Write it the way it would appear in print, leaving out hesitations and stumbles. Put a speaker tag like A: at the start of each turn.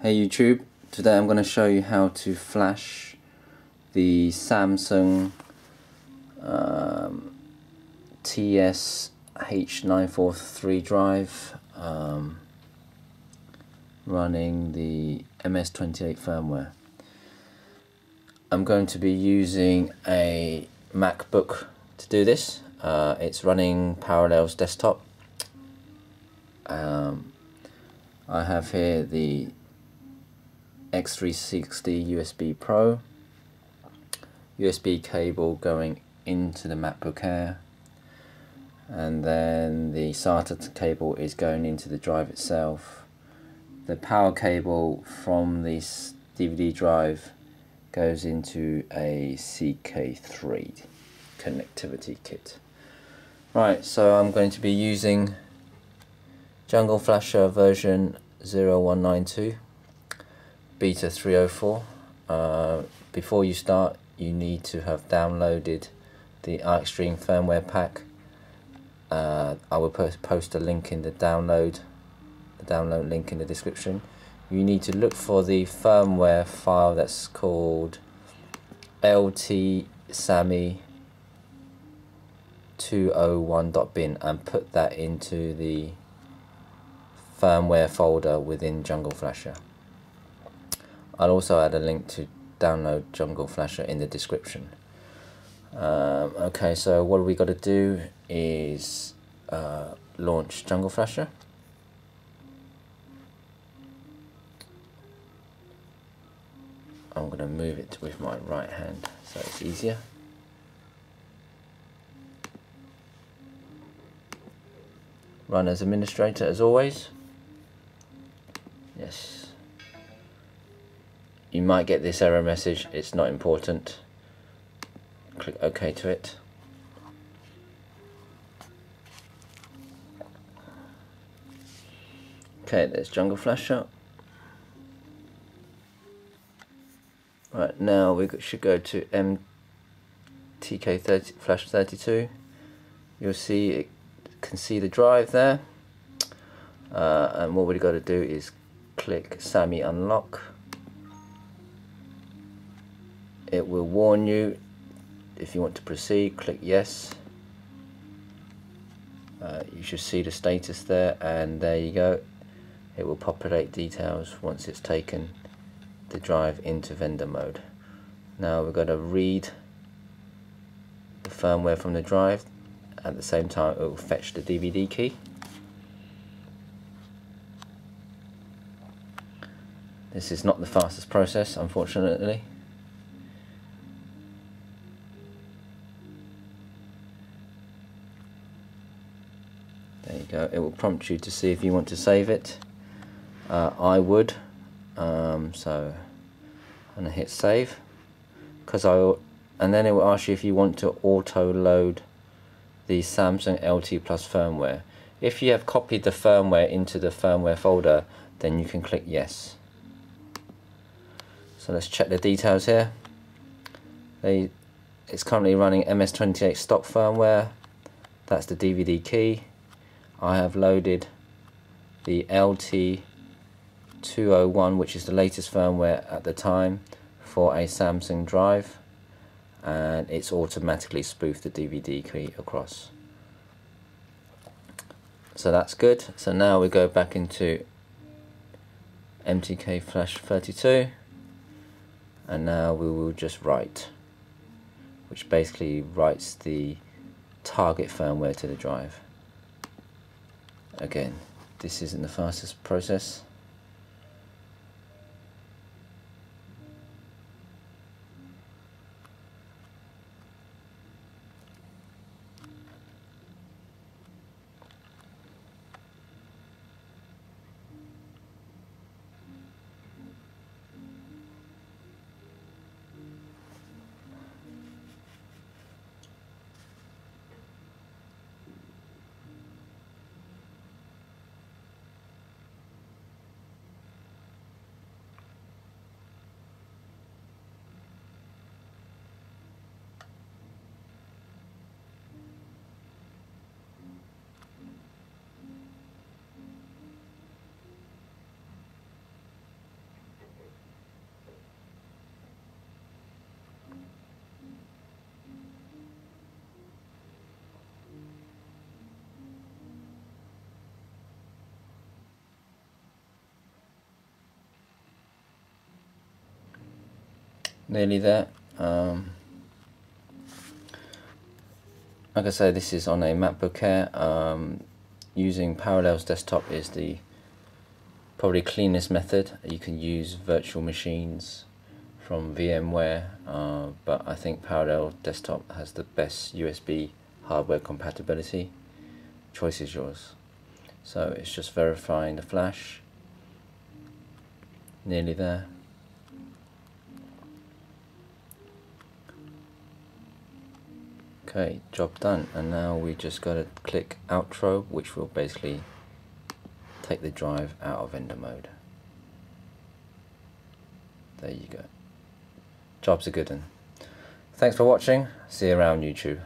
A: Hey YouTube, today I'm going to show you how to flash the Samsung TS-H943 drive running the MS28 firmware. I'm going to be using a MacBook to do this. It's running Parallels Desktop. I have here the X360 USB Pro, USB cable going into the MacBook Air, and then the SATA cable is going into the drive itself. The power cable from this DVD drive goes into a CK3 connectivity kit. Right, so I'm going to be using Jungle Flasher version 0192 Beta 304. Before you start, you need to have downloaded the ixtreme firmware pack. I will post a link in the download link in the description. You need to look for the firmware file that's called ltsami201.bin and put that into the firmware folder within Jungle Flasher. I'll also add a link to download Jungle Flasher in the description. Okay, so what we got to do is launch Jungle Flasher. I'm going to move it with my right hand so it's easier. Run as administrator as always. Yes. You might get this error message, it's not important. Click OK to it. Okay, there's Jungle Flasher. Right, now we should go to MTK Flash 32. You'll see it can see the drive there. And what we've got to do is click SAMI unlock. It will warn you if you want to proceed. Click yes. You should see the status there, and there you go. It will populate details once it's taken the drive into vendor mode. Now we're going to read the firmware from the drive. At the same time, it will fetch the DVD key. This is not the fastest process, unfortunately. There you go. It will prompt you to see if you want to save it. I would. So I'm gonna hit save, and then it will ask you if you want to auto load the Samsung LT Plus firmware. If you have copied the firmware into the firmware folder, then you can click yes. So let's check the details here. It's currently running MS28 stock firmware. That's the DVD key. I have loaded the LT201, which is the latest firmware at the time for a Samsung drive, and it's automatically spoofed the DVD key across. So that's good. So now we go back into MTK Flash 32, and now we will just write, which basically writes the target firmware to the drive. Again, this isn't the fastest process. Nearly there. Like I say, this is on a MacBook Air. Using Parallels Desktop is the probably cleanest method. You can use virtual machines from VMware, but I think Parallel Desktop has the best USB hardware compatibility. Choice is yours. So it's just verifying the flash. Nearly there. Okay, job done. And now we just got to click outro, which will basically take the drive out of vendor mode. There you go. Job's a good one. Thanks for watching. See you around YouTube.